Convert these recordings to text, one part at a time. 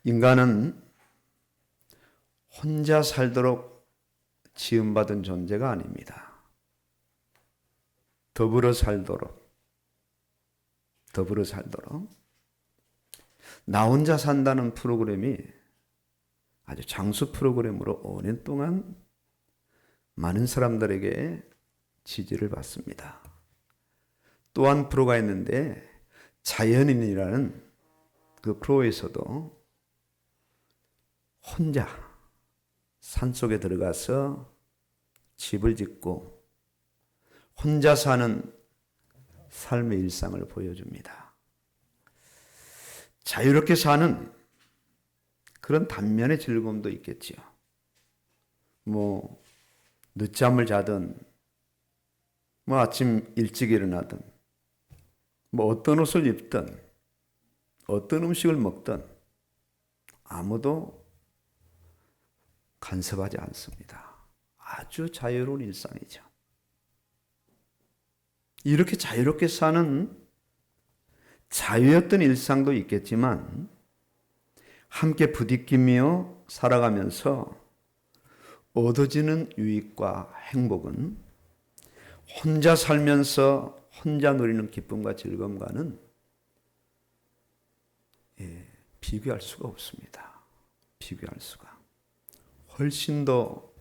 인간은 혼자 살도록 지음받은 존재가 아닙니다. 더불어 살도록. 나 혼자 산다는 프로그램이 아주 장수 프로그램으로 5년 동안 많은 사람들에게 지지를 받습니다. 또 한 프로가 있는데 자연인이라는 그 프로에서도 혼자 산속에 들어가서 집을 짓고 혼자 사는 삶의 일상을 보여줍니다. 자유롭게 사는 그런 단면의 즐거움도 있겠지요. 늦잠을 자든 아침 일찍 일어나든 어떤 옷을 입든 어떤 음식을 먹든 아무도 간섭하지 않습니다. 아주 자유로운 일상이죠. 이렇게 자유롭게 사는 자유였던 일상도 있겠지만 함께 부딪히며 살아가면서 얻어지는 유익과 행복은 혼자 살면서 혼자 누리는 기쁨과 즐거움과는 비교할 수가 없습니다. 비교할 수가. 훨씬 더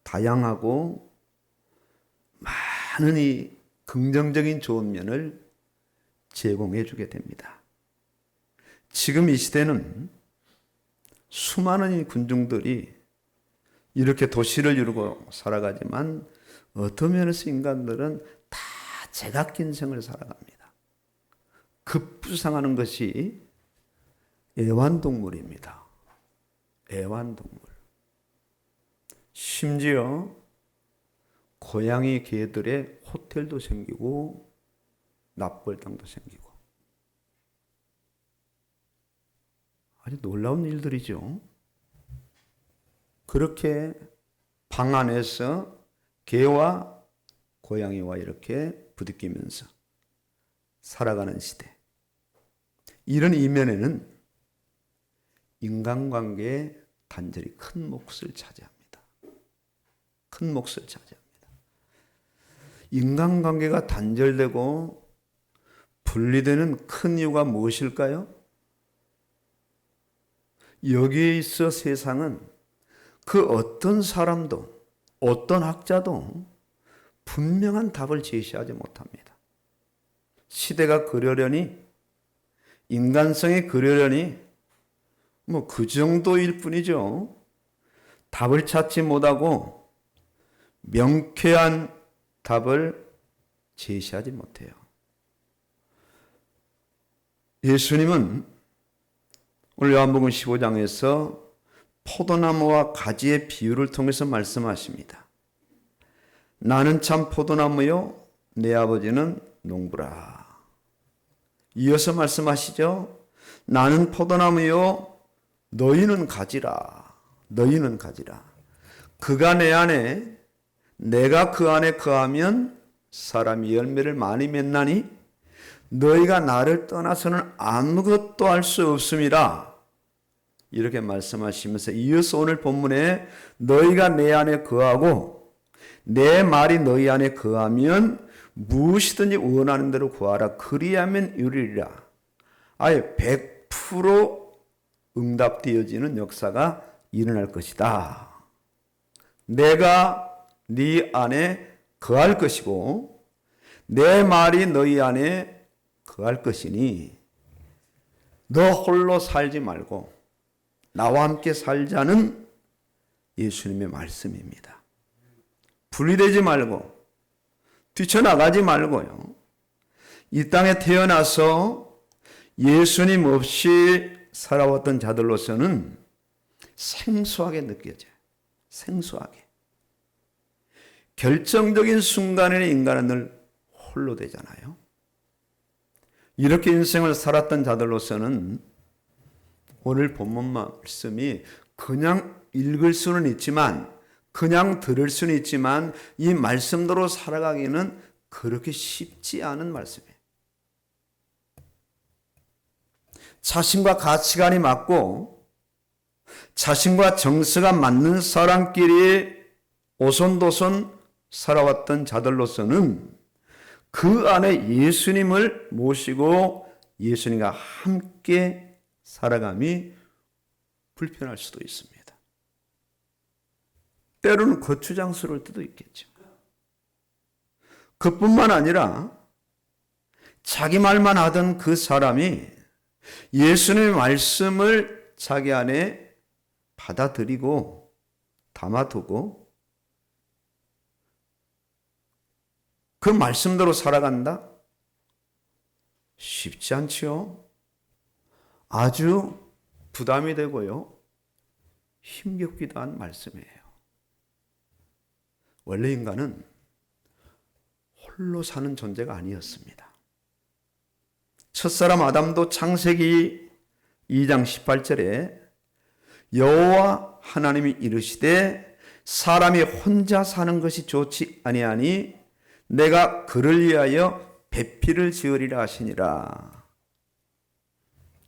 다양하고 많은 이 긍정적인 좋은 면을 제공해 주게 됩니다. 지금 이 시대는 수많은 이 군중들이 이렇게 도시를 이루고 살아가지만 어떤 면에서 인간들은 다 제각기 인생을 살아갑니다. 급부상하는 것이 애완동물입니다. 애완동물. 심지어 고양이, 개들의 호텔도 생기고 납골당도 생기고 아주 놀라운 일들이죠. 그렇게 방 안에서 개와 고양이와 이렇게 부딪히면서 살아가는 시대. 이런 이면에는 인간관계의 단절이 큰 몫을 차지합니다. 큰 몫을 차지합니다. 인간관계가 단절되고 분리되는 큰 이유가 무엇일까요? 여기에 있어 세상은 그 어떤 사람도 어떤 학자도 분명한 답을 제시하지 못합니다. 시대가 그러려니 인간성이 그러려니 그 정도일 뿐이죠. 답을 찾지 못하고 명쾌한 답을 제시하지 못해요. 예수님은 오늘 요한복음 15장에서 포도나무와 가지의 비유를 통해서 말씀하십니다. 나는 참 포도나무요 내 아버지는 농부라. 이어서 말씀하시죠. 나는 포도나무요 너희는 가지라. 너희는 가지라. 그가 내 안에 내가 그 안에 거하면 사람이 열매를 많이 맺나니 너희가 나를 떠나서는 아무것도 할 수 없음이라. 이렇게 말씀하시면서 이어서 오늘 본문에 너희가 내 안에 거하고 내 말이 너희 안에 거하면 무엇이든지 원하는 대로 구하라. 그리하면 이루리라. 아예 100% 응답되어지는 역사가 일어날 것이다. 내가 네 안에 거할 것이고 내 말이 너희 안에 거할 것이니 너 홀로 살지 말고 나와 함께 살자는 예수님의 말씀입니다. 분리되지 말고 뛰쳐나가지 말고요. 이 땅에 태어나서 예수님 없이 살아왔던 자들로서는 생소하게 느껴져요. 생소하게. 결정적인 순간에는 인간은 늘 홀로 되잖아요. 이렇게 인생을 살았던 자들로서는 오늘 본문 말씀이 그냥 읽을 수는 있지만 그냥 들을 수는 있지만 이 말씀대로 살아가기는 그렇게 쉽지 않은 말씀이에요. 자신과 가치관이 맞고 자신과 정서가 맞는 사람끼리 오손도손 살아왔던 자들로서는 그 안에 예수님을 모시고 예수님과 함께 살아감이 불편할 수도 있습니다. 때로는 거추장스러울 때도 있겠죠. 그뿐만 아니라 자기 말만 하던 그 사람이 예수님의 말씀을 자기 안에 받아들이고 담아두고 그 말씀대로 살아간다? 쉽지 않지요. 아주 부담이 되고요. 힘겹기도 한 말씀이에요. 원래 인간은 홀로 사는 존재가 아니었습니다. 첫사람 아담도 창세기 2장 18절에 여호와 하나님이 이르시되 사람이 혼자 사는 것이 좋지 아니하니 내가 그를 위하여 배필을 지으리라 하시니라.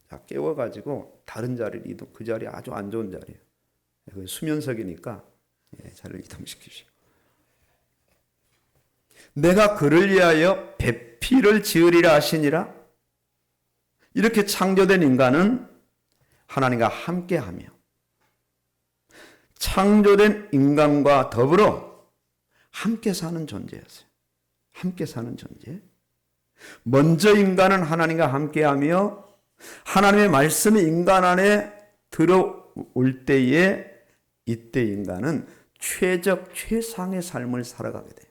자, 깨워가지고 다른 자리를 이동, 그 자리 아주 안 좋은 자리예요. 수면석이니까 자리를 이동시키시고. 내가 그를 위하여 배필을 지으리라 하시니라. 이렇게 창조된 인간은 하나님과 함께하며 창조된 인간과 더불어 함께 사는 존재였어요. 함께 사는 존재. 먼저 인간은 하나님과 함께하며 하나님의 말씀이 인간 안에 들어올 때에 이때 인간은 최상의 삶을 살아가게 돼요.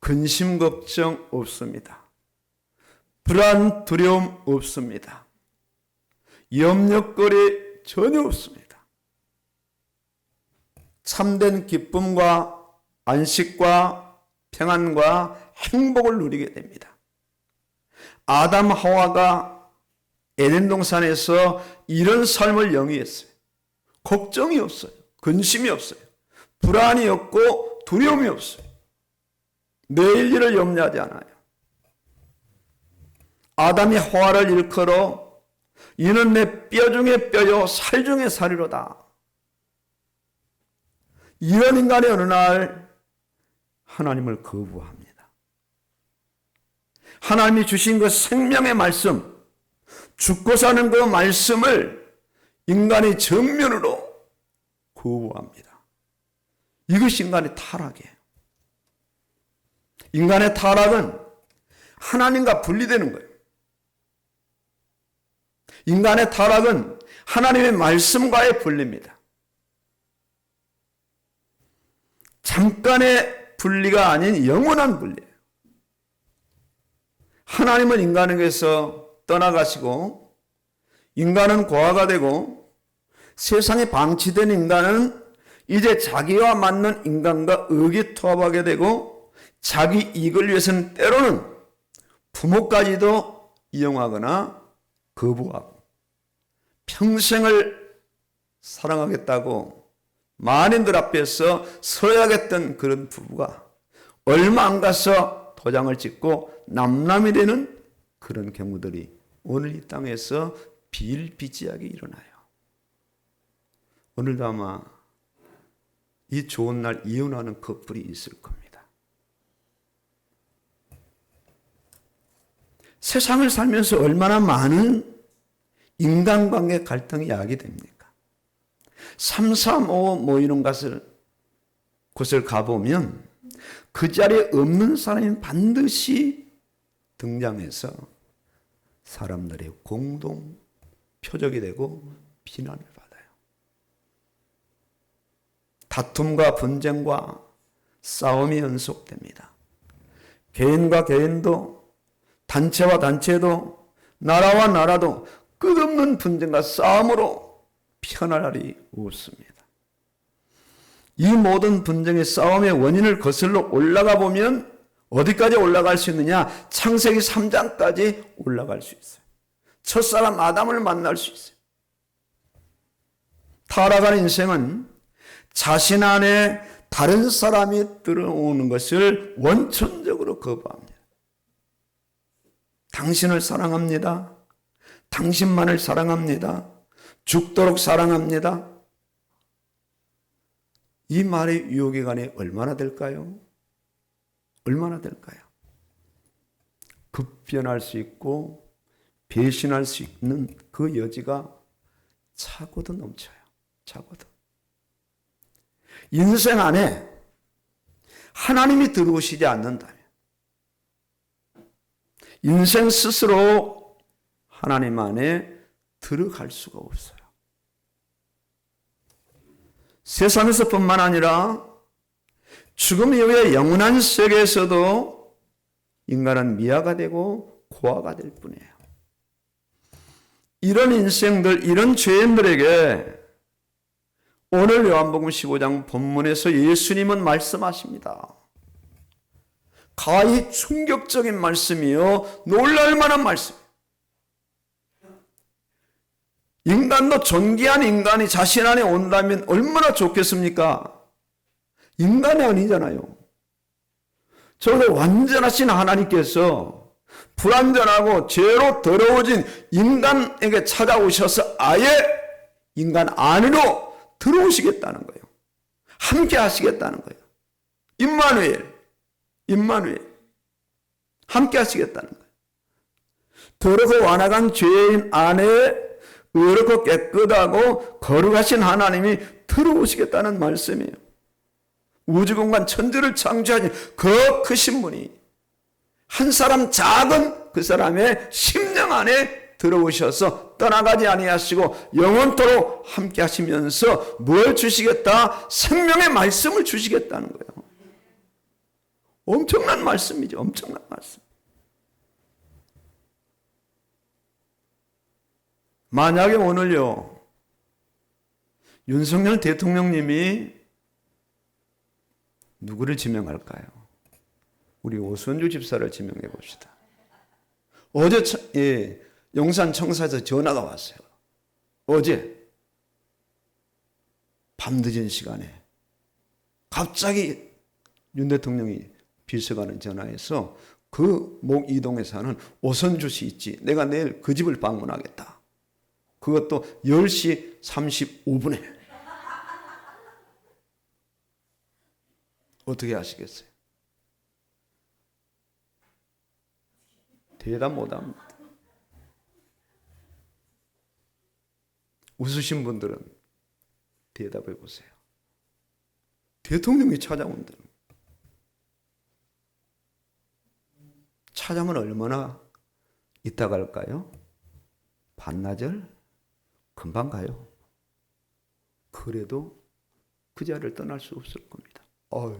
근심 걱정 없습니다. 불안 두려움 없습니다. 염려거리 전혀 없습니다. 참된 기쁨과 안식과 평안과 행복을 누리게 됩니다. 아담 하와가 에덴 동산에서 이런 삶을 영위했어요. 걱정이 없어요. 근심이 없어요. 불안이 없고 두려움이 없어요. 내일 일을 염려하지 않아요. 아담이 하와를 일컬어 이는 내 뼈 중에 뼈요 살 중에 살이로다. 이런 인간이 어느 날 하나님을 거부합니다. 하나님이 주신 그 생명의 말씀, 죽고 사는 그 말씀을 인간이 정면으로 거부합니다. 이것이 인간의 타락이에요. 인간의 타락은 하나님과 분리되는 거예요. 인간의 타락은 하나님의 말씀과의 분리입니다. 잠깐의 분리가 아닌 영원한 분리예요. 하나님은 인간에게서 떠나가시고 인간은 고아가 되고 세상에 방치된 인간은 이제 자기와 맞는 인간과 의기투합하게 되고 자기 이익을 위해서는 때로는 부모까지도 이용하거나 거부하고 평생을 사랑하겠다고 만인들 앞에서 서야겠던 그런 부부가 얼마 안 가서 도장을 찍고 남남이 되는 그런 경우들이 오늘 이 땅에서 비일비재하게 일어나요. 오늘도 아마 이 좋은 날 이혼하는 커플이 있을 겁니다. 세상을 살면서 얼마나 많은 인간관계 갈등이 야기됩니까? 335 모이는 곳을 가보면 그 자리에 없는 사람이 반드시 등장해서 사람들의 공동 표적이 되고 비난을 받아요. 다툼과 분쟁과 싸움이 연속됩니다. 개인과 개인도 단체와 단체도 나라와 나라도 끝없는 분쟁과 싸움으로 편할 날이 없습니다. 이 모든 분쟁의 싸움의 원인을 거슬러 올라가 보면 어디까지 올라갈 수 있느냐? 창세기 3장까지 올라갈 수 있어요. 첫사람 아담을 만날 수 있어요. 타락한 인생은 자신 안에 다른 사람이 들어오는 것을 원천적으로 거부합니다. 당신을 사랑합니다. 당신만을 사랑합니다. 죽도록 사랑합니다. 이 말의 유효기간이 얼마나 될까요? 얼마나 될까요? 급변할 수 있고 배신할 수 있는 그 여지가 차고도 넘쳐요. 차고도. 인생 안에 하나님이 들어오시지 않는다면 인생 스스로 하나님 안에 들어갈 수가 없어요. 세상에서 뿐만 아니라 죽음 이후의 영원한 세계에서도 인간은 미아가 되고 고아가 될 뿐이에요. 이런 인생들, 이런 죄인들에게 오늘 요한복음 15장 본문에서 예수님은 말씀하십니다. 가히 충격적인 말씀이요, 놀랄 만한 말씀. 인간도 존귀한 인간이 자신 안에 온다면 얼마나 좋겠습니까? 인간이 아니잖아요. 저도 완전하신 하나님께서 불완전하고 죄로 더러워진 인간에게 찾아오셔서 아예 인간 안으로 들어오시겠다는 거예요. 함께 하시겠다는 거예요. 임마누엘. 함께 하시겠다는 거예요. 더럽고 완악한 죄인 안에 의롭고 깨끗하고 거룩하신 하나님이 들어오시겠다는 말씀이에요. 우주공간 천지를 창조하신 그 크신 분이 한 사람 작은 그 사람의 심령 안에 들어오셔서 떠나가지 아니하시고 영원토록 함께 하시면서 뭘 주시겠다? 생명의 말씀을 주시겠다는 거예요. 엄청난 말씀이죠. 엄청난 말씀. 만약에 오늘요, 윤석열 대통령님이 누구를 지명할까요? 우리 오선주 집사를 지명해 봅시다. 어제 용산 청사에서 전화가 왔어요. 어제 밤늦은 시간에 갑자기 윤 대통령이 비서관을 전화해서 그 목 이동에 사는 오선주 씨 있지, 내가 내일 그 집을 방문하겠다. 그것도 10시 35분에. 어떻게 하시겠어요? 대답 못합니다. 웃으신 분들은 대답해 보세요. 대통령이 찾아온다. 찾아오면 얼마나 있다 갈까요? 반나절? 금방 가요. 그래도 그 자리를 떠날 수 없을 겁니다. 아유,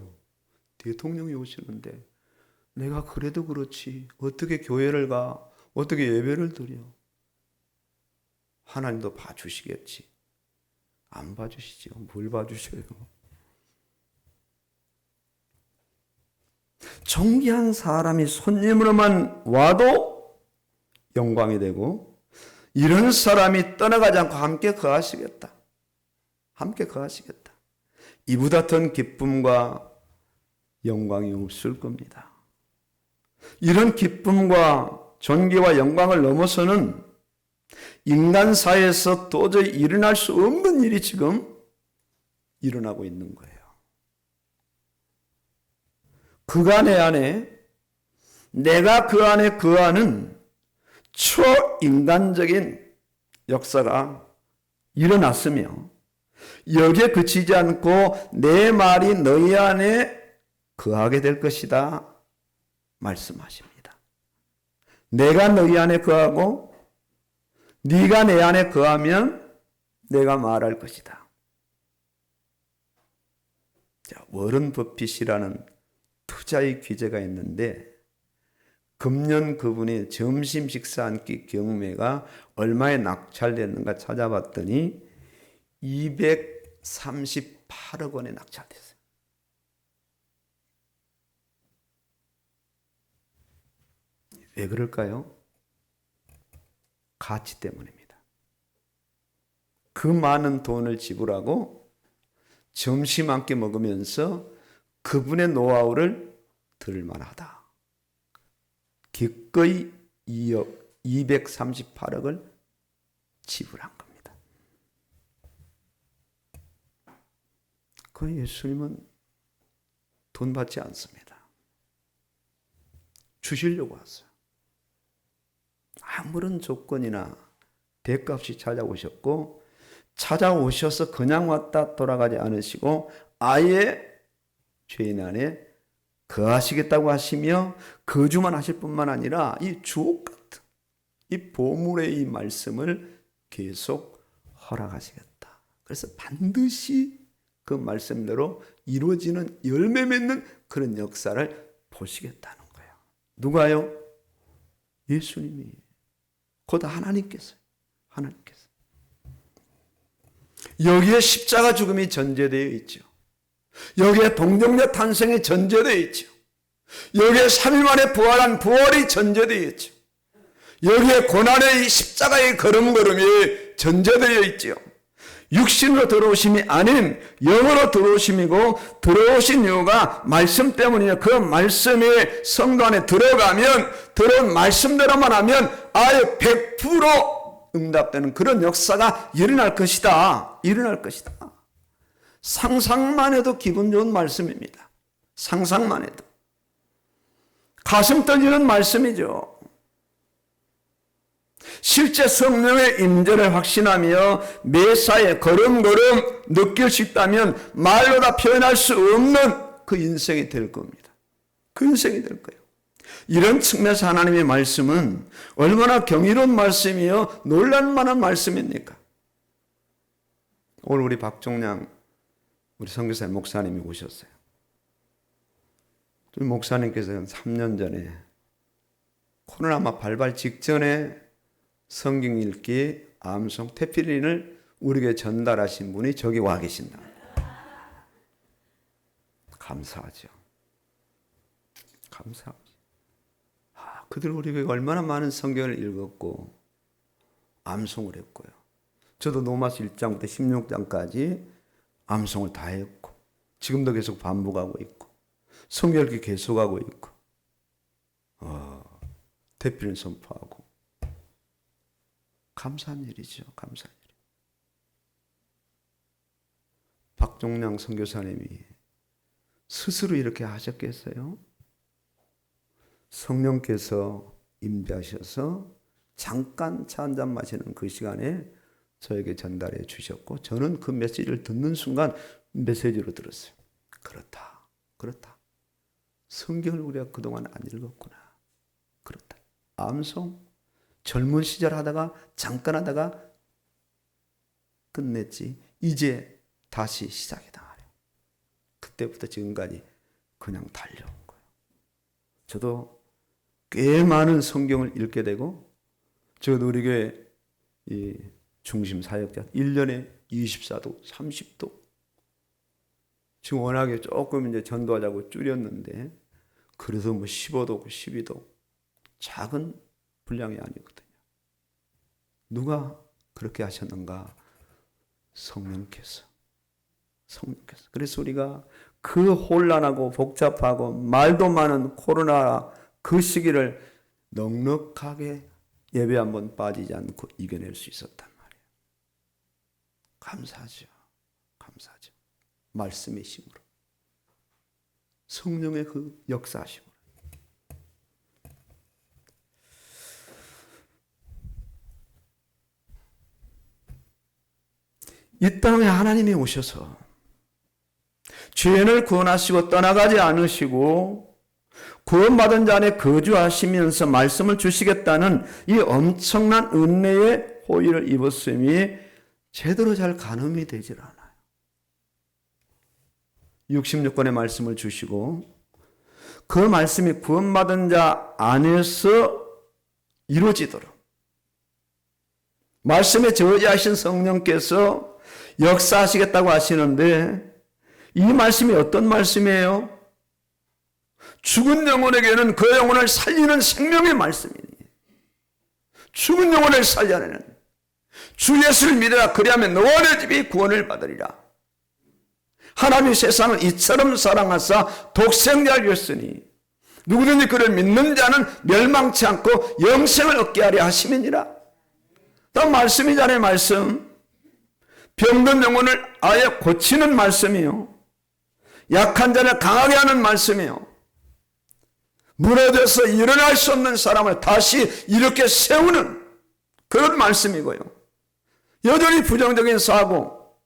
대통령이 오시는데 내가 그래도 그렇지 어떻게 교회를 가, 어떻게 예배를 드려. 하나님도 봐주시겠지. 안 봐주시죠. 뭘 봐주셔요. 존귀한 사람이 손님으로만 와도 영광이 되고, 이런 사람이 떠나가지 않고 함께 거하시겠다. 함께 거하시겠다. 이보다 더 기쁨과 영광이 없을 겁니다. 이런 기쁨과 존귀와 영광을 넘어서는 인간 사회에서 도저히 일어날 수 없는 일이 지금 일어나고 있는 거예요. 그가 내 안에, 내가 그 안에 거하는 초인간적인 역사가 일어났으며, 여기에 그치지 않고 내 말이 너희 안에 거하게 될 것이다 말씀하십니다. 내가 너희 안에 거하고 네가 내 안에 거하면 내가 말할 것이다. 자, 워런 버핏이라는 투자의 귀재가 있는데, 금년 그분이 점심 식사 한 끼 경매가 얼마에 낙찰됐는가 찾아봤더니 238억 원에 낙찰됐어요. 왜 그럴까요? 가치 때문입니다. 그 많은 돈을 지불하고 점심 한 끼 먹으면서 그분의 노하우를 들을 만하다. 기꺼이 238억을 지불한 겁니다. 그 예수님은 돈 받지 않습니다. 주시려고 왔어요. 아무런 조건이나 대가 없이 찾아오셨고, 찾아오셔서 그냥 왔다 돌아가지 않으시고 아예 죄인 안에 거하시겠다고 하시며 거주만 하실 뿐만 아니라 이 주옥 같은 이 보물의 이 말씀을 계속 허락하시겠다. 그래서 반드시 그 말씀대로 이루어지는 열매 맺는 그런 역사를 보시겠다는 거예요. 누가요? 예수님이, 곧 하나님께서요. 하나님께서. 여기에 십자가 죽음이 전제되어 있죠. 여기에 동정녀 탄생이 전제되어 있죠. 여기에 3일 만에 부활한 부활이 전제되어 있죠. 여기에 고난의 이 십자가의 걸음걸음이 전제되어 있죠. 육신으로 들어오심이 아닌 영으로 들어오심이고, 들어오신 이유가 말씀 때문이에요. 그 말씀이 성도 안에 들어가면, 들어온 말씀대로만 하면 아예 100% 응답되는 그런 역사가 일어날 것이다. 일어날 것이다. 상상만 해도 기분 좋은 말씀입니다. 상상만 해도. 가슴 떨리는 말씀이죠. 실제 성령의 임재를 확신하며 매사에 걸음걸음 느낄 수 있다면 말로 다 표현할 수 없는 그 인생이 될 겁니다. 그 인생이 될 거예요. 이런 측면에서 하나님의 말씀은 얼마나 경이로운 말씀이요, 놀랄만한 말씀입니까? 오늘 우리 박종량 우리 선교사 목사님이 오셨어요. 우리 목사님께서는 3년 전에 코로나 발발 직전에 성경 읽기 암송 테필린을 우리에게 전달하신 분이 저기 와 계신다. 감사하죠. 감사하죠. 그들 우리에게 얼마나 많은 성경을 읽었고 암송을 했고요. 저도 로마서 1장부터 16장까지 암송을 다 했고, 지금도 계속 반복하고 있고, 성경 읽기 계속하고 있고, 대필을 선포하고. 감사한 일이죠. 감사한 일. 박종량 선교사님이 스스로 이렇게 하셨겠어요? 성령께서 임재하셔서 잠깐 차 한잔 마시는 그 시간에 저에게 전달해 주셨고, 저는 그 메시지를 듣는 순간 메시지로 들었어요. 그렇다. 그렇다. 성경을 우리가 그동안 안 읽었구나. 그렇다. 암송 젊은 시절 하다가 잠깐 하다가 끝냈지. 이제 다시 시작이다 말이에요. 그때부터 지금까지 그냥 달려온 거예요. 저도 꽤 많은 성경을 읽게 되고, 저도 우리 교회 이 중심 사역자 1년에 24도, 30도. 지금 워낙에 조금 이제 전도하자고 줄였는데, 그래도 뭐 15도, 12도. 작은 분량이 아니거든요. 누가 그렇게 하셨는가? 성령께서. 성령께서. 그래서 우리가 그 혼란하고 복잡하고 말도 많은 코로나 그 시기를 넉넉하게 예배 한번 빠지지 않고 이겨낼 수 있었단 말이에요. 감사하죠. 감사하죠. 말씀의 힘으로. 성령의 그 역사심으로. 이 땅에 하나님이 오셔서 죄인을 구원하시고 떠나가지 않으시고 구원받은 자 안에 거주하시면서 말씀을 주시겠다는 이 엄청난 은혜의 호의를 입었음이 제대로 잘 가늠이 되질 않아요. 66권의 말씀을 주시고 그 말씀이 구원받은 자 안에서 이루어지도록 말씀에 저지하신 성령께서 역사하시겠다고 하시는데, 이 말씀이 어떤 말씀이에요? 죽은 영혼에게는 그 영혼을 살리는 생명의 말씀이니, 죽은 영혼을 살려내는 주 예수를 믿으라. 그리하면 너와 내 집이 구원을 받으리라. 하나님이 세상을 이처럼 사랑하사 독생자를 줬으니 누구든지 그를 믿는 자는 멸망치 않고 영생을 얻게 하려 하심이니라. 또 말씀이잖아요. 말씀. 병든 영혼을 아예 고치는 말씀이요. 약한 자를 강하게 하는 말씀이요. 무너져서 일어날 수 없는 사람을 다시 이렇게 세우는 그런 말씀이고요. 여전히 부정적인 사고,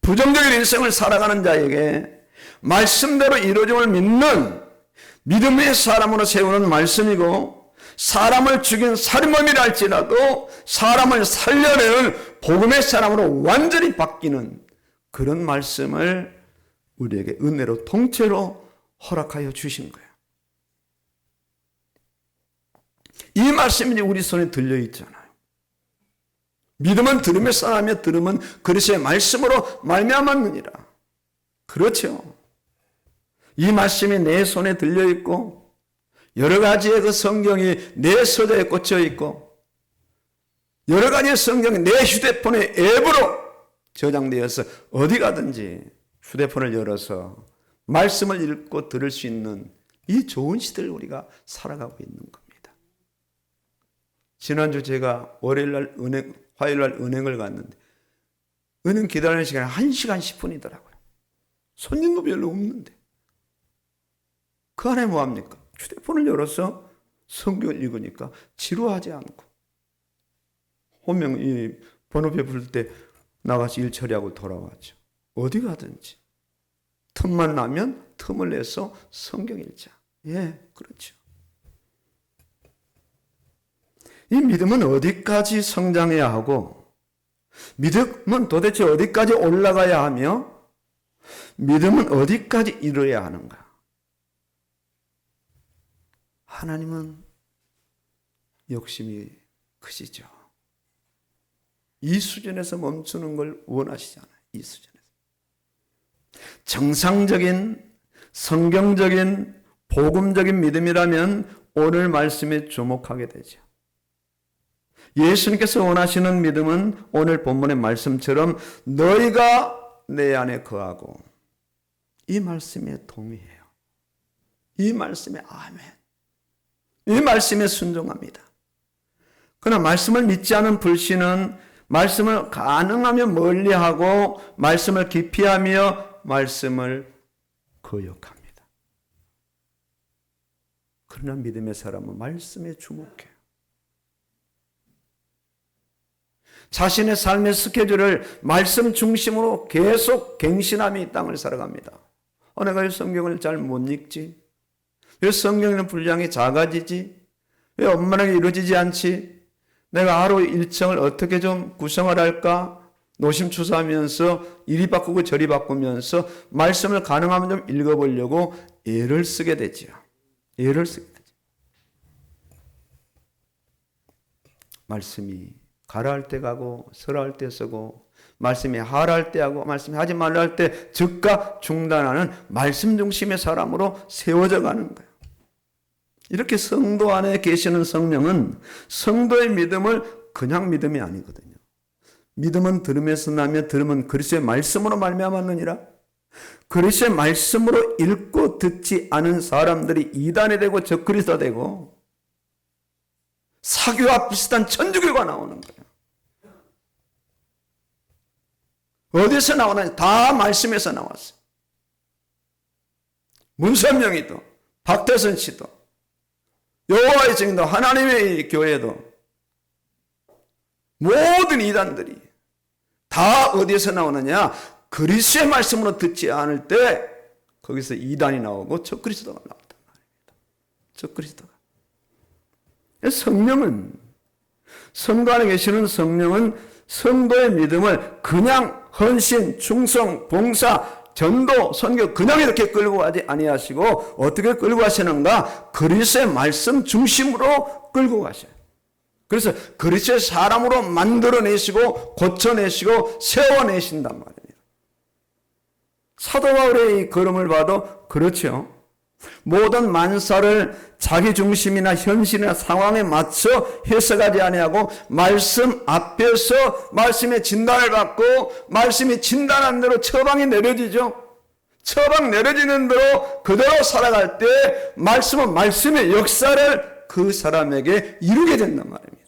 부정적인 인생을 살아가는 자에게 말씀대로 이루어짐을 믿는 믿음의 사람으로 세우는 말씀이고, 사람을 죽인 살인범이라 할지라도 사람을 살려내는 복음의 사람으로 완전히 바뀌는 그런 말씀을 우리에게 은혜로 통째로 허락하여 주신 거예요. 이 말씀이 우리 손에 들려있잖아요. 믿음은 들음에 쌓으며 들음은 그리스도의 말씀으로 말미암았느니라. 그렇죠. 이 말씀이 내 손에 들려있고 여러 가지의 그 성경이 내 서재에 꽂혀있고 여러 가지의 성경이 내 휴대폰의 앱으로 저장되어서 어디 가든지 휴대폰을 열어서 말씀을 읽고 들을 수 있는 이 좋은 시대를 우리가 살아가고 있는 겁니다. 지난주 제가 화요일날 은행을 갔는데 은행 기다리는 시간이 1시간 10분이더라고요. 손님도 별로 없는데 그 안에 뭐합니까? 휴대폰을 열어서 성경을 읽으니까 지루하지 않고 이 번호표 부를 때 나가서 일 처리하고 돌아왔죠. 어디 가든지 틈만 나면 틈을 내서 성경 읽자. 예, 그렇죠. 이 믿음은 어디까지 성장해야 하고 믿음은 도대체 어디까지 올라가야 하며 믿음은 어디까지 이루어야 하는가? 하나님은 욕심이 크시죠. 이 수준에서 멈추는 걸 원하시잖아요. 이 수준에서. 정상적인 성경적인 복음적인 믿음이라면 오늘 말씀에 주목하게 되죠. 예수님께서 원하시는 믿음은 오늘 본문의 말씀처럼 너희가 내 안에 거하고 이 말씀에 동의해요. 이 말씀에 아멘. 이 말씀에 순종합니다. 그러나 말씀을 믿지 않은 불신은 말씀을 가능하면 멀리하고 말씀을 기피하며 말씀을 거역합니다. 그러나 믿음의 사람은 말씀에 주목해요. 자신의 삶의 스케줄을 말씀 중심으로 계속 갱신하며 이 땅을 살아갑니다. 내가 왜 성경을 잘 못 읽지? 왜 성경에는 분량이 작아지지? 왜 원만하게 이루어지지 않지? 내가 하루 일정을 어떻게 좀 구성을 할까? 노심초사하면서 이리 바꾸고 저리 바꾸면서 말씀을 가능하면 좀 읽어보려고 애를 쓰게 되죠. 애를 쓰게 되죠. 말씀이 가라 할 때 가고 서라 할 때 서고 말씀이 하라 할 때 하고 말씀이 하지 말라 할 때 즉각 중단하는 말씀 중심의 사람으로 세워져 가는 거예요. 이렇게 성도 안에 계시는 성령은 성도의 믿음을 그냥 믿음이 아니거든요. 믿음은 들음에서 나며 들음은 그리스도의 말씀으로 말미암았느니라. 그리스도의 말씀으로 읽고 듣지 않은 사람들이 이단이 되고 적그리스도가 되고 사교와 비슷한 천주교가 나오는 거예요. 어디서 나오나? 다 말씀에서 나왔어요. 문선명이도 박태선 씨도 여호와의 증인도 하나님의 교회도 모든 이단들이 다 어디에서 나오느냐? 그리스도의 말씀으로 듣지 않을 때 거기서 이단이 나오고 적그리스도가 나왔단 말입니다. 적그리스도가. 성령은 성도 안에 계시는 성령은 성도의 믿음을 그냥 헌신, 충성, 봉사, 전도, 선교 그냥 이렇게 끌고 가지 아니하시고 어떻게 끌고 가시는가? 그리스도의 말씀 중심으로 끌고 가셔요. 그래서 그리스도의 사람으로 만들어내시고 고쳐내시고 세워내신단 말입니다. 사도 바울의 이 걸음을 봐도 그렇죠. 모든 만사를 자기 중심이나 현실이나 상황에 맞춰 해석하지 아니하고 말씀 앞에서 말씀의 진단을 받고 말씀이 진단한 대로 처방이 내려지죠. 처방 내려지는 대로 그대로 살아갈 때 말씀은 말씀의 역사를 그 사람에게 이루게 된단 말입니다.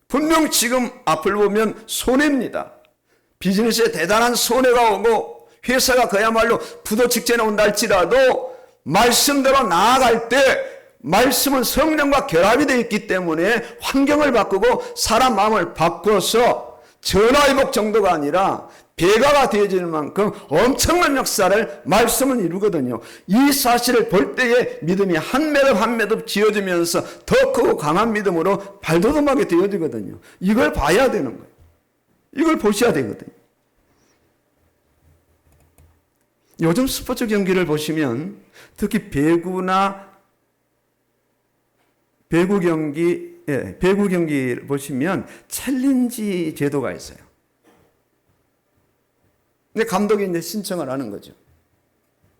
분명 지금 앞을 보면 손해입니다. 비즈니스에 대단한 손해가 오고 회사가 그야말로 부도 직전에 온다 할지라도 말씀대로 나아갈 때 말씀은 성령과 결합이 되어 있기 때문에 환경을 바꾸고 사람 마음을 바꿔서 전화위복 정도가 아니라 배가가 되어지는 만큼 엄청난 역사를 말씀은 이루거든요. 이 사실을 볼 때에 믿음이 한 매듭 한 매듭 지어지면서 더 크고 강한 믿음으로 발돋움하게 되어지거든요. 이걸 봐야 되는 거예요. 이걸 보셔야 되거든요. 요즘 스포츠 경기를 보시면 특히 배구 경기를 보시면 챌린지 제도가 있어요. 근데 감독이 이제 신청을 하는 거죠.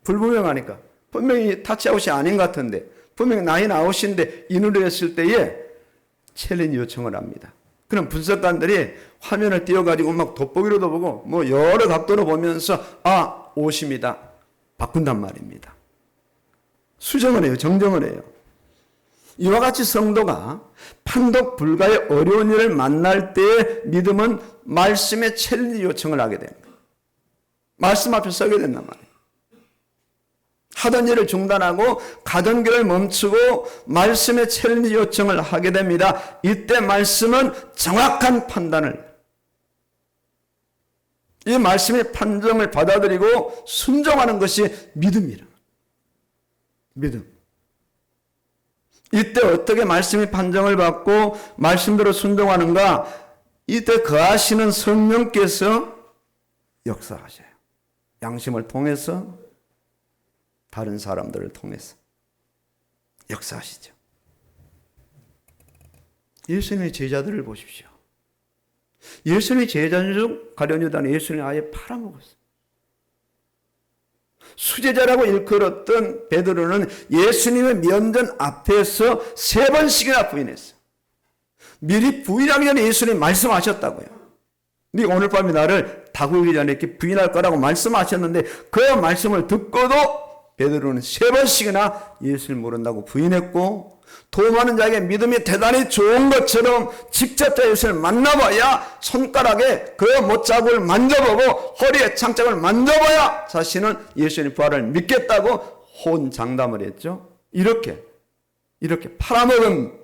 불분명하니까. 분명히 타치아웃이 아닌 것 같은데, 분명히 나인 아웃인데, 인으로 했을 때에 챌린지 요청을 합니다. 그럼 분석관들이 화면을 띄워가지고 막 돋보기로도 보고, 뭐 여러 각도로 보면서, 아, 옷입니다. 바꾼단 말입니다. 수정을 해요. 정정을 해요. 이와 같이 성도가 판독 불가의 어려운 일을 만날 때의 믿음은 말씀의 챌린지 요청을 하게 됩니다. 말씀 앞에 서게 된단 말이에요. 하던 일을 중단하고 가던 길을 멈추고 말씀의 챌린지 요청을 하게 됩니다. 이때 말씀은 정확한 판단을, 이 말씀의 판정을 받아들이고 순종하는 것이 믿음이라. 믿음. 이때 어떻게 말씀의 판정을 받고 말씀대로 순종하는가? 이때 거하시는 성령께서 역사하셔요. 양심을 통해서, 다른 사람들을 통해서 역사하시죠. 예수님의 제자들을 보십시오. 예수님의 제자들 중 가룟 유다는 예수님을 아예 팔아먹었어요. 수제자라고 일컬었던 베드로는 예수님의 면전 앞에서 3번씩이나 부인했어요. 미리 부인하기 전에 예수님이 말씀하셨다고요. 네가 오늘 밤에 나를 다구기 전에 이렇게 부인할 거라고 말씀하셨는데 그 말씀을 듣고도 베드로는 3번씩이나 예수를 모른다고 부인했고, 도마는 자에게 믿음이 대단히 좋은 것처럼 직접 예수를 만나봐야, 손가락에 그 못자국을 만져보고 허리에 창짝을 만져봐야 자신은 예수님의 부활을 믿겠다고 혼장담을 했죠. 이렇게 팔아먹은,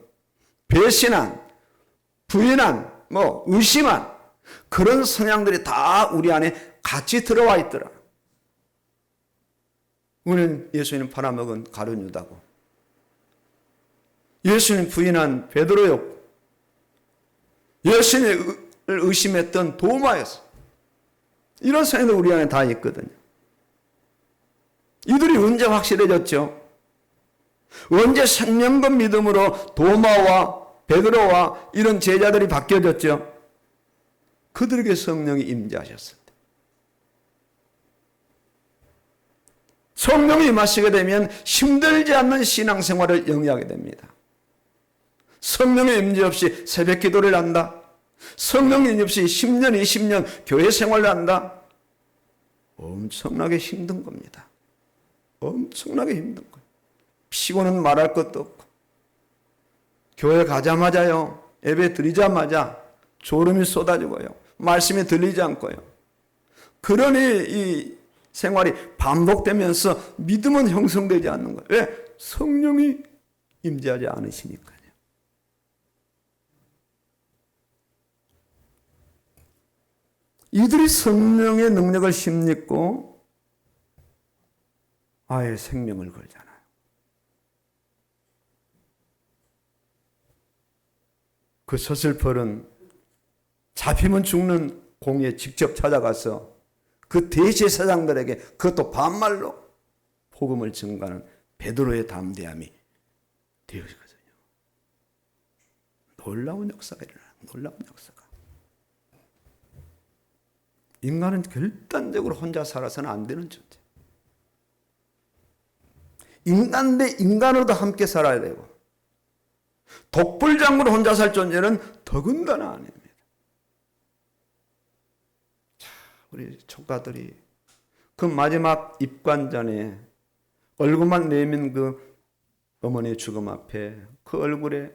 배신한, 부인한, 의심한 그런 성향들이 다 우리 안에 같이 들어와 있더라. 우리는 예수님 팔아먹은 가룟 유다고, 예수님 부인한 베드로였고, 예수님을 의심했던 도마였어. 이런 성향도 우리 안에 다 있거든요. 이들이 언제 확실해졌죠? 언제 생명과 믿음으로 도마와 베드로와 이런 제자들이 바뀌어졌죠? 그들에게 성령이 임재하셨을 때. 성령이 임하시게 되면 힘들지 않는 신앙생활을 영위하게 됩니다. 성령의 임재 없이 새벽 기도를 한다. 성령의 임재 없이 10년, 20년 교회 생활을 한다. 엄청나게 힘든 겁니다. 엄청나게 힘든 거예요. 피곤은 말할 것도 없고, 교회 가자마자요, 예배 드리자마자 졸음이 쏟아지고요, 말씀이 들리지 않고요. 그러니 이 생활이 반복되면서 믿음은 형성되지 않는 거예요. 왜? 성령이 임재하지 않으시니까요. 이들이 성령의 능력을 힘입고 아예 생명을 걸잖아요. 그 서슬펄은 잡히면 죽는 공에 직접 찾아가서 그 대제사장들에게 그것도 반말로 복음을 증거하는 베드로의 담대함이 되어지거든요. 놀라운 역사가 일어나요. 놀라운 역사가. 인간은 결단적으로 혼자 살아서는 안 되는 존재. 인간 대 인간으로도 함께 살아야 되고, 독불장구로 혼자 살 존재는 더군다나 아닙니다. 자, 우리 조카들이 그 마지막 입관 전에 얼굴만 내민 그 어머니의 죽음 앞에 그 얼굴에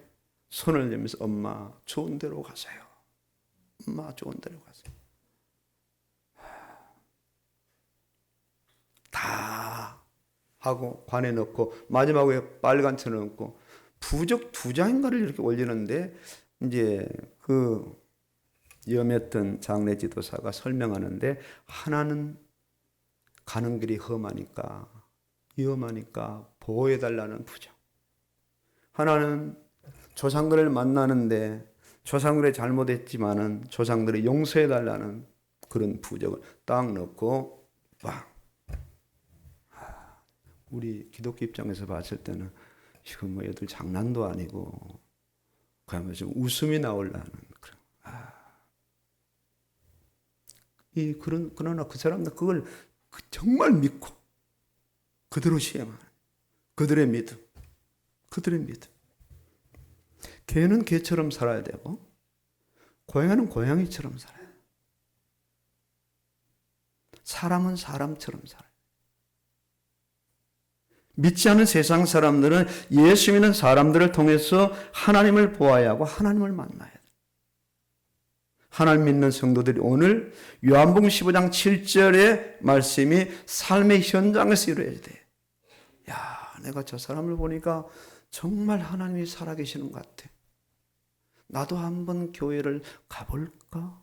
손을 내면서 엄마 좋은 데로 가세요. 엄마 좋은 데로 가세요. 하고 관에 넣고 마지막에 빨간 천을 얹고 부적 2장인가를 이렇게 올리는데 이제 그 염했던 장례 지도사가 설명하는데 하나는 가는 길이 험하니까 위험하니까 보호해달라는 부적, 하나는 조상들을 만나는데 조상들이 잘못했지만은 조상들이 용서해달라는 그런 부적을 딱 넣고 빵. 우리 기독교 입장에서 봤을 때는 이건 뭐 애들 장난도 아니고 그야말로 좀 웃음이 나오려는 그런. 그러나 그 사람들 그걸 정말 믿고 그대로 시행하는 그들의 믿음. 개는 개처럼 살아야 되고 고양이는 고양이처럼 살아야 돼요. 사람은 사람처럼 살아요. 믿지 않는 세상 사람들은 예수 믿는 사람들을 통해서 하나님을 보아야 하고 하나님을 만나야 돼요. 하나님 믿는 성도들이 오늘 요한복음 15장 7절의 말씀이 삶의 현장에서 이루어져야 돼요. 야, 내가 저 사람을 보니까 정말 하나님이 살아계시는 것 같아. 나도 한번 교회를 가볼까?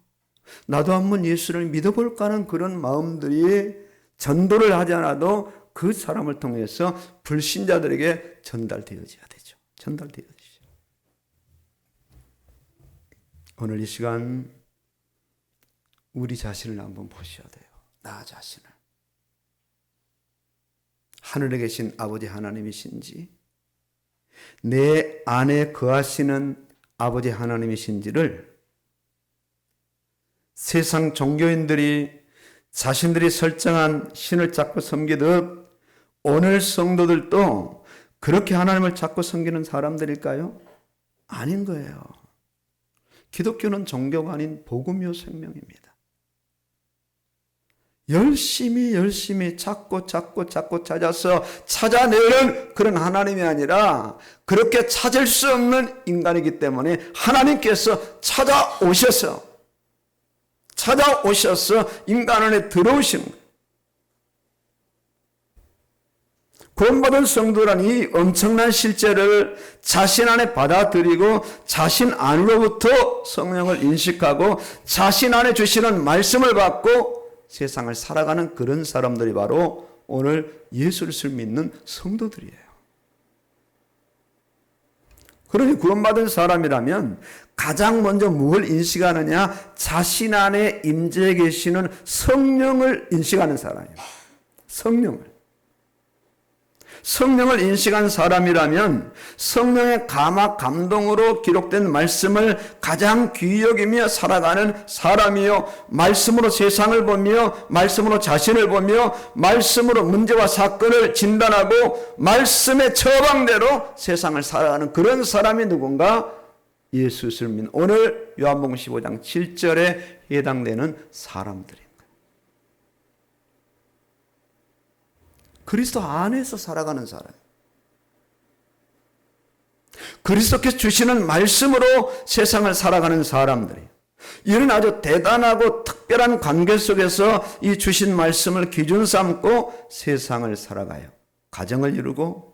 나도 한번 예수를 믿어볼까 하는 그런 마음들이 전도를 하지 않아도 그 사람을 통해서 불신자들에게 전달되어져야 되죠. 오늘 이 시간 우리 자신을 한번 보셔야 돼요. 나 자신을. 하늘에 계신 아버지 하나님이신지 내 안에 거하시는 아버지 하나님이신지를 세상 종교인들이 자신들이 설정한 신을 찾고 섬기듯 오늘 성도들도 그렇게 하나님을 찾고 섬기는 사람들일까요? 아닌 거예요. 기독교는 종교가 아닌 복음이요 생명입니다. 열심히 찾고 찾아서 찾아내는 그런 하나님이 아니라 그렇게 찾을 수 없는 인간이기 때문에 하나님께서 찾아오셔서 인간 안에 들어오시는 거예요. 구원받은 성도란 이 엄청난 실제를 자신 안에 받아들이고 자신 안으로부터 성령을 인식하고 자신 안에 주시는 말씀을 받고 세상을 살아가는 그런 사람들이 바로 오늘 예수를 믿는 성도들이에요. 그러니 구원받은 사람이라면 가장 먼저 무엇을 인식하느냐? 자신 안에 임재해 계시는 성령을 인식하는 사람이에요. 성령을 인식한 사람이라면 성령의 감화 감동으로 기록된 말씀을 가장 귀히 여기며 살아가는 사람이요, 말씀으로 세상을 보며 말씀으로 자신을 보며 말씀으로 문제와 사건을 진단하고 말씀의 처방대로 세상을 살아가는 그런 사람이 누군가? 예수를 믿는 오늘 요한복음 15장 7절에 해당되는 사람들입니다. 그리스도 안에서 살아가는 사람. 그리스도께서 주시는 말씀으로 세상을 살아가는 사람들이 이런 아주 대단하고 특별한 관계 속에서 이 주신 말씀을 기준 삼고 세상을 살아가요. 가정을 이루고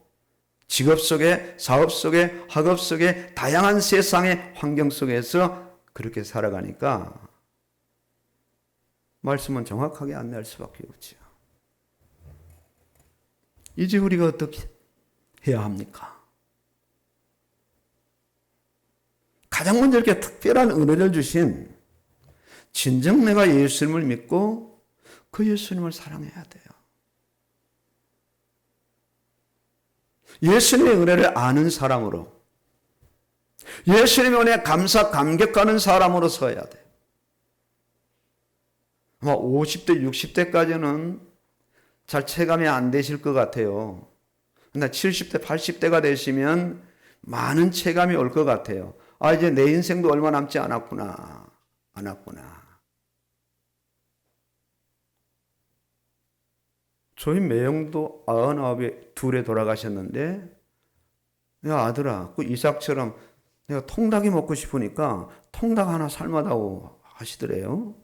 직업 속에, 사업 속에, 학업 속에 다양한 세상의 환경 속에서 그렇게 살아가니까 말씀은 정확하게 안내할 수밖에 없죠. 이제 우리가 어떻게 해야 합니까? 가장 먼저 이렇게 특별한 은혜를 주신 진정 내가 예수님을 믿고 그 예수님을 사랑해야 돼요. 예수님의 은혜를 아는 사람으로, 예수님의 은혜에 감격하는 사람으로 서야 돼요. 아마 50대, 60대까지는 잘 체감이 안 되실 것 같아요. 근데 70대, 80대가 되시면 많은 체감이 올 것 같아요. 아, 이제 내 인생도 얼마 남지 않았구나. 저희 매형도 99에 둘에 돌아가셨는데, 야, 아들아, 그 이삭처럼 내가 통닭이 먹고 싶으니까 통닭 하나 삶아다오 하시더래요.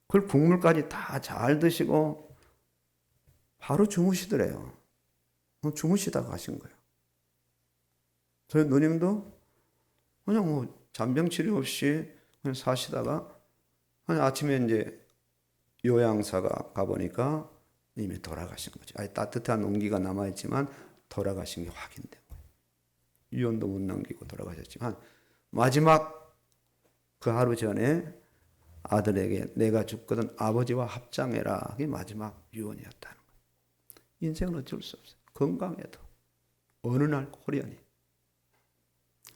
그걸 국물까지 다 잘 드시고, 바로 주무시더래요. 주무시다가 가신 거예요. 저희 누님도 그냥 뭐 잔병 치료 없이 그냥 사시다가 그냥 아침에 이제 요양사가 가보니까 이미 돌아가신 거죠. 아니, 따뜻한 온기가 남아있지만 돌아가신 게 확인된 거예요. 유언도 못 남기고 돌아가셨지만 마지막 그 하루 전에 아들에게 내가 죽거든 아버지와 합장해라. 그게 마지막 유언이었다는 거예요. 인생은 어쩔 수 없어요. 건강해도 어느 날 호련히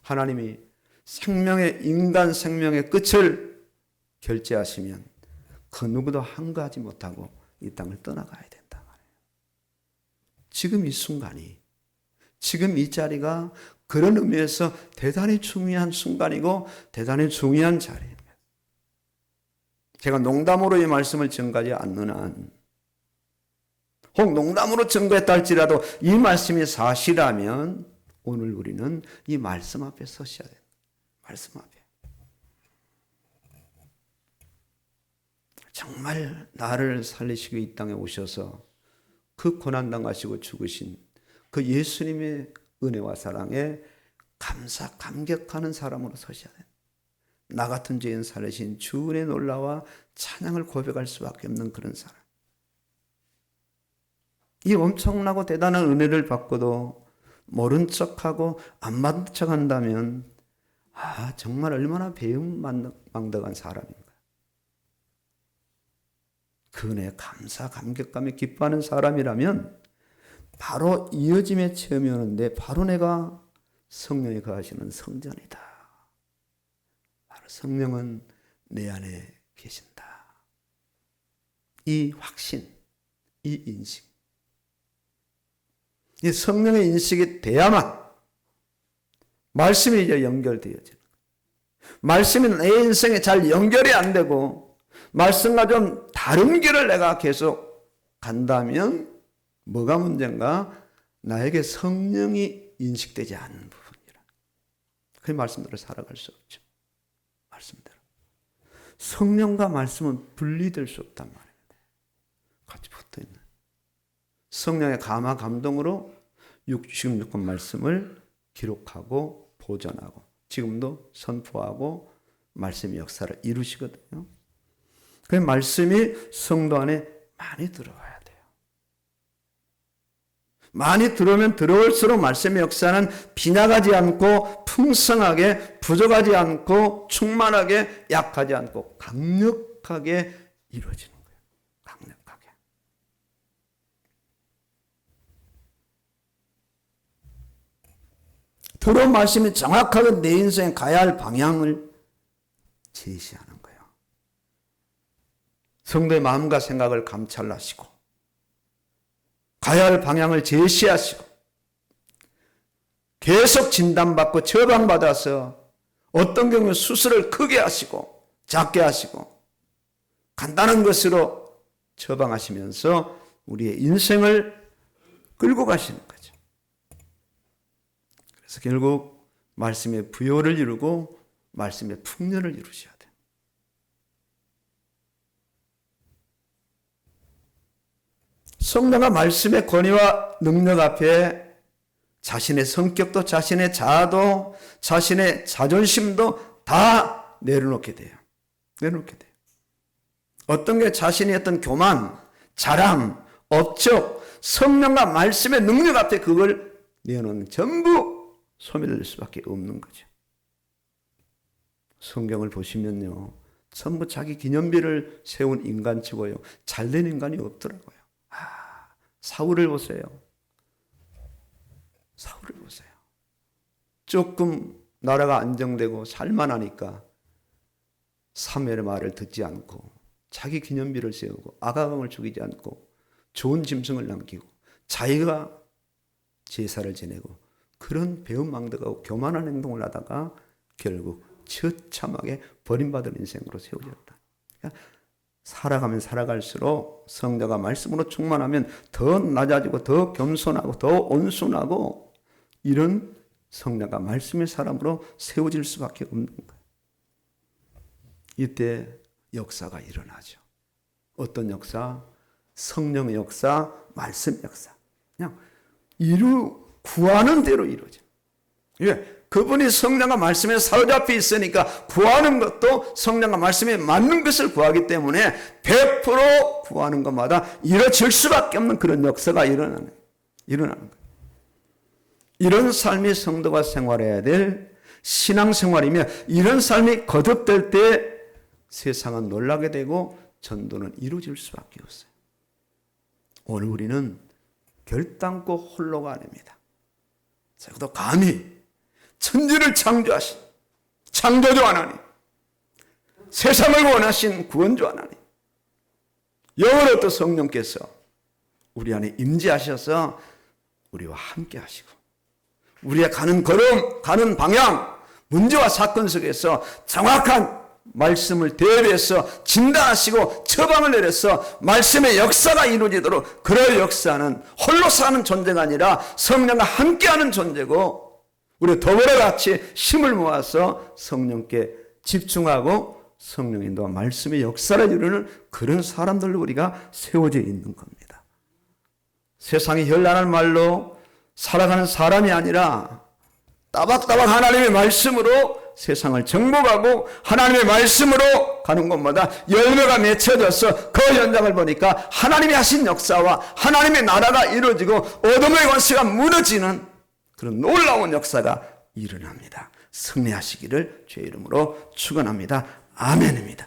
하나님이 인간 생명의 끝을 결제하시면 그 누구도 한가하지 못하고 이 땅을 떠나가야 된다 말이에요. 지금 이 순간이, 지금 이 자리가 그런 의미에서 대단히 중요한 순간이고 대단히 중요한 자리입니다. 제가 농담으로 이 말씀을 전가하지 않는 한, 혹 농담으로 전가했다 할지라도 이 말씀이 사실이라면 오늘 우리는 이 말씀 앞에 서셔야 돼요. 말씀 앞에. 정말 나를 살리시고 이 땅에 오셔서 그 고난당하시고 죽으신 그 예수님의 은혜와 사랑에 감격하는 사람으로 서셔야 돼요. 나 같은 죄인 살리신 주 은혜 놀라와 찬양을 고백할 수밖에 없는 그런 사람. 이 엄청나고 대단한 은혜를 받고도 모른 척하고 안 받은 척한다면 정말 얼마나 배은망덕한 사람인가. 그 은혜에 감격감에 기뻐하는 사람이라면 바로 이어짐의 체험이 오는데 바로 내가 성령이 거하시는 성전이다. 바로 성령은 내 안에 계신다. 이 확신, 이 인식. 이 성령의 인식이 돼야만 말씀이 이제 연결되어지는 거예요. 말씀이 내 인생에 잘 연결이 안 되고 말씀과 좀 다른 길을 내가 계속 간다면 뭐가 문제인가? 나에게 성령이 인식되지 않는 부분이라. 그 말씀대로 살아갈 수 없죠. 말씀대로. 성령과 말씀은 분리될 수 없단 말입니다. 같이 붙어있는. 성령의 감화 감동으로 66권 말씀을 기록하고 보존하고 지금도 선포하고 말씀의 역사를 이루시거든요. 그 말씀이 성도 안에 많이 들어와야 돼요. 많이 들어오면 들어올수록 말씀의 역사는 빈약하지 않고 풍성하게 부족하지 않고 충만하게 약하지 않고 강력하게 이루어지는 거예요. 강력하게. 들어온 말씀이 정확하게 내 인생에 가야 할 방향을 제시하는 거예요. 성도의 마음과 생각을 감찰하시고 가야 할 방향을 제시하시고 계속 진단받고 처방받아서 어떤 경우는 수술을 크게 하시고 작게 하시고 간단한 것으로 처방하시면서 우리의 인생을 끌고 가시는 거죠. 그래서 결국 말씀의 부요를 이루고 말씀의 풍년을 이루셔야 돼요. 성도가 말씀의 권위와 능력 앞에 자신의 성격도 자신의 자아도 자신의 자존심도 다 내려놓게 돼요. 내려놓게 돼요. 어떤 게 자신의 어떤 교만, 자랑, 업적, 성령과 말씀의 능력 앞에 그걸 내어놓는 전부 소멸될 수밖에 없는 거죠. 성경을 보시면요. 전부 자기 기념비를 세운 인간치고요. 잘된 인간이 없더라고요. 사울을 보세요. 사울을 보세요. 조금 나라가 안정되고 살만하니까 사무엘의 말을 듣지 않고 자기 기념비를 세우고 아가강을 죽이지 않고 좋은 짐승을 남기고 자기가 제사를 지내고 그런 배은망덕하고 교만한 행동을 하다가 결국 처참하게 버림받은 인생으로 세워졌다. 그러니까 살아가면 살아갈수록 성자가 말씀으로 충만하면 더 낮아지고 더 겸손하고 더 온순하고 이런 성자가 말씀의 사람으로 세워질 수밖에 없는 거예요. 이때 역사가 일어나죠. 어떤 역사? 성령의 역사, 말씀 역사. 그냥 구하는 대로 이루어져. 왜? 그분이 성령과 말씀에 사로잡혀 있으니까 구하는 것도 성령과 말씀에 맞는 것을 구하기 때문에 100% 구하는 것마다 이루어질 수밖에 없는 그런 역사가 일어나는 거예요. 이런 삶이 성도가 생활해야 될 신앙생활이며 이런 삶이 거듭될 때 세상은 놀라게 되고 전도는 이루어질 수밖에 없어요. 오늘 우리는 결단코 홀로가 아닙니다. 적어도 감히 천지를 창조하신 창조주 하나님, 세상을 원하신 구원주 하나님, 영원히 또 성령께서 우리 안에 임재하셔서 우리와 함께 하시고 우리의 가는 걸음, 가는 방향, 문제와 사건 속에서 정확한 말씀을 대비해서 진단하시고 처방을 내려서 말씀의 역사가 이루어지도록, 그럴 역사는 홀로 사는 존재가 아니라 성령과 함께하는 존재고 우리 더불어 같이 힘을 모아서 성령께 집중하고 성령 인도와 말씀의 역사를 이루는 그런 사람들로 우리가 세워져 있는 겁니다. 세상이 현란한 말로 살아가는 사람이 아니라 따박따박 하나님의 말씀으로 세상을 정복하고 하나님의 말씀으로 가는 곳마다 열매가 맺혀져서 그 현장을 보니까 하나님이 하신 역사와 하나님의 나라가 이루어지고 어둠의 권세가 무너지는 그런 놀라운 역사가 일어납니다. 승리하시기를 주의 이름으로 축원합니다. 아멘입니다.